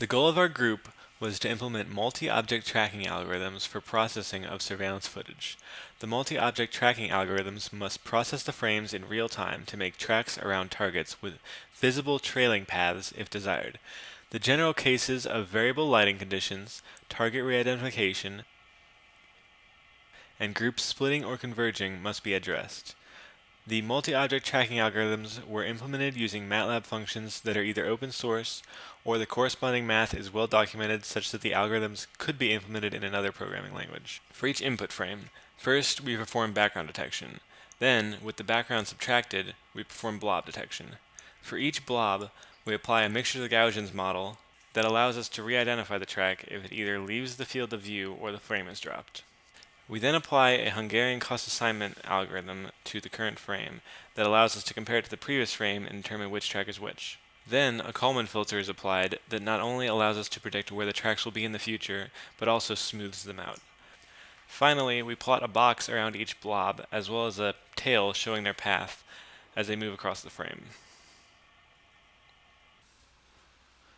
The goal of our group was to implement multi-object tracking algorithms for processing of surveillance footage. The multi-object tracking algorithms must process the frames in real time to make tracks around targets with visible trailing paths if desired. The general cases of variable lighting conditions, target re-identification, and groups splitting or converging must be addressed. The multi-object tracking algorithms were implemented using MATLAB functions that are either open source or the corresponding math is well documented such that the algorithms could be implemented in another programming language. For each input frame, first we perform background detection. Then, with the background subtracted, we perform blob detection. For each blob, we apply a mixture of Gaussians model that allows us to re-identify the track if it either leaves the field of view or the frame is dropped. We then apply a Hungarian cost assignment algorithm to the current frame that allows us to compare it to the previous frame and determine which track is which. Then a Kalman filter is applied that not only allows us to predict where the tracks will be in the future, but also smooths them out. Finally, we plot a box around each blob as well as a tail showing their path as they move across the frame.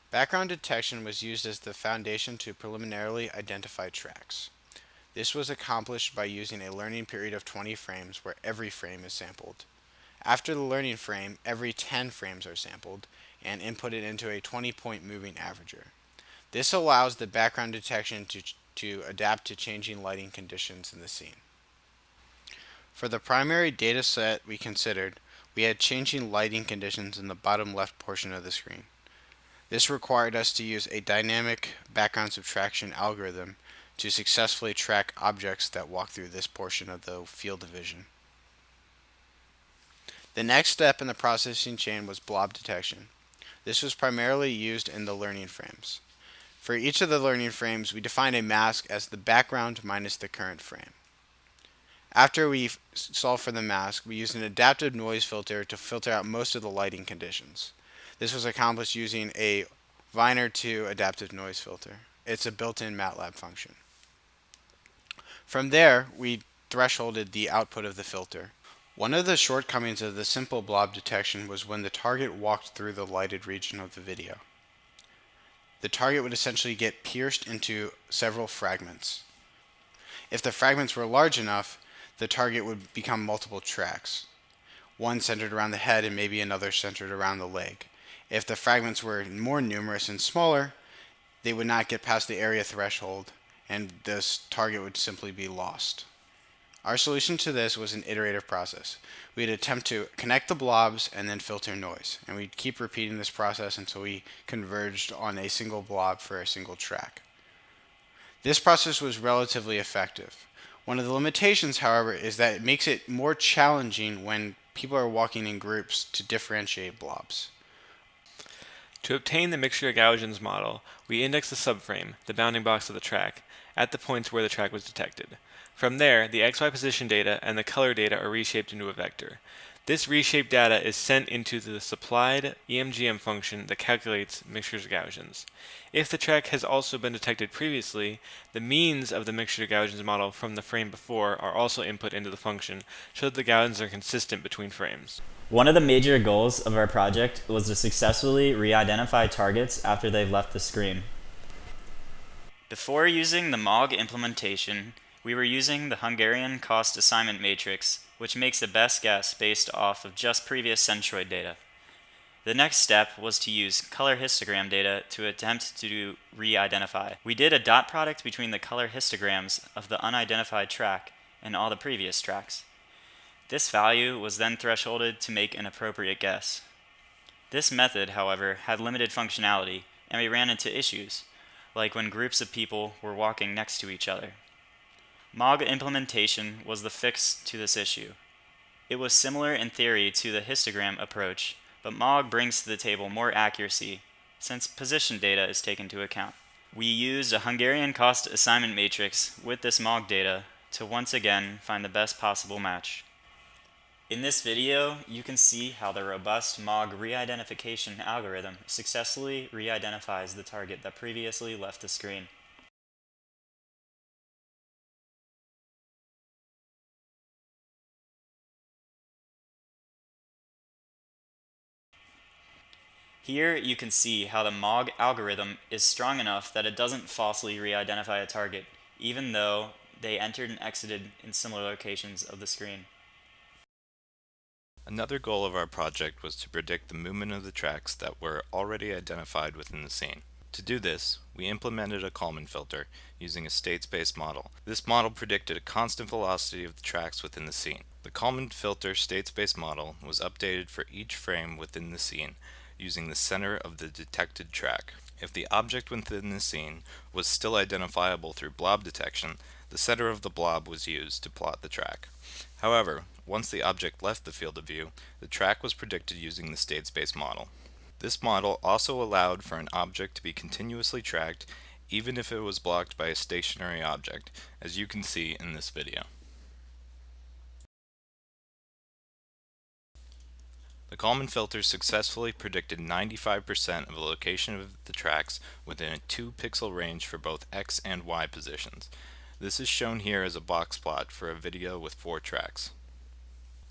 Background detection was used as the foundation to preliminarily identify tracks. This was accomplished by using a learning period of 20 frames where every frame is sampled. After the learning frame, every 10 frames are sampled and inputted into a 20-point moving averager. This allows the background detection to adapt to changing lighting conditions in the scene. For the primary data set we considered, we had changing lighting conditions in the bottom left portion of the screen. This required us to use a dynamic background subtraction algorithm to successfully track objects that walk through this portion of the field of vision. The next step in the processing chain was blob detection. This was primarily used in the learning frames. For each of the learning frames, we defined a mask as the background minus the current frame. After we solved for the mask, we used an adaptive noise filter to filter out most of the lighting conditions. This was accomplished using a Viner 2 adaptive noise filter. It's a built-in MATLAB function. From there, we thresholded the output of the filter. One of the shortcomings of the simple blob detection was when the target walked through the lighted region of the video. The target would essentially get pierced into several fragments. If the fragments were large enough, the target would become multiple tracks, one centered around the head and maybe another centered around the leg. If the fragments were more numerous and smaller, they would not get past the area threshold, and this target would simply be lost. Our solution to this was an iterative process. We'd attempt to connect the blobs and then filter noise, and we'd keep repeating this process until we converged on a single blob for a single track. This process was relatively effective. One of the limitations, however, is that it makes it more challenging when people are walking in groups to differentiate blobs. To obtain the mixture Gaussians model, we index the subframe, the bounding box of the track, at the points where the track was detected. From there, the XY position data and the color data are reshaped into a vector. This reshaped data is sent into the supplied EMGM function that calculates mixtures Gaussians. If the track has also been detected previously, the means of the mixture Gaussians model from the frame before are also input into the function so that the Gaussians are consistent between frames. One of the major goals of our project was to successfully re-identify targets after they've left the screen. Before using the MOG implementation, we were using the Hungarian cost assignment matrix, which makes the best guess based off of just previous centroid data. The next step was to use color histogram data to attempt to re-identify. We did a dot product between the color histograms of the unidentified track and all the previous tracks. This value was then thresholded to make an appropriate guess. This method, however, had limited functionality, and we ran into issues, like when groups of people were walking next to each other. MOG implementation was the fix to this issue. It was similar in theory to the histogram approach, but MOG brings to the table more accuracy, since position data is taken into account. We used a Hungarian cost assignment matrix with this MOG data to once again find the best possible match. In this video, you can see how the robust MOG re-identification algorithm successfully re-identifies the target that previously left the screen. Here you can see how the MOG algorithm is strong enough that it doesn't falsely re-identify a target, even though they entered and exited in similar locations of the screen. Another goal of our project was to predict the movement of the tracks that were already identified within the scene. To do this, we implemented a Kalman filter using a state-space model. This model predicted a constant velocity of the tracks within the scene. The Kalman filter state-space model was updated for each frame within the scene using the center of the detected track. If the object within the scene was still identifiable through blob detection, the center of the blob was used to plot the track. However, once the object left the field of view, the track was predicted using the state-space model. This model also allowed for an object to be continuously tracked even if it was blocked by a stationary object, as you can see in this video. The Kalman filter successfully predicted 95% of the location of the tracks within a 2-pixel range for both X and Y positions. This is shown here as a box plot for a video with 4 tracks.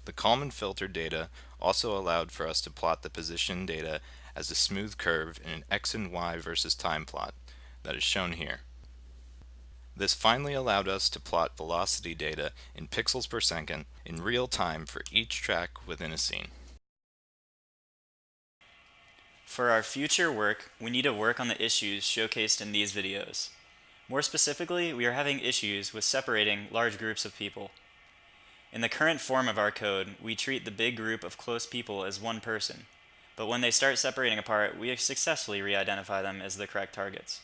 The Kalman filter data also allowed for us to plot the position data as a smooth curve in an X and Y versus time plot that is shown here. This finally allowed us to plot velocity data in pixels per second in real time for each track within a scene. For our future work, we need to work on the issues showcased in these videos. More specifically, we are having issues with separating large groups of people. In the current form of our code, we treat the big group of close people as one person, but when they start separating apart, we successfully re-identify them as the correct targets.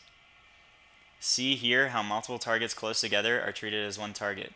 See here how multiple targets close together are treated as one target.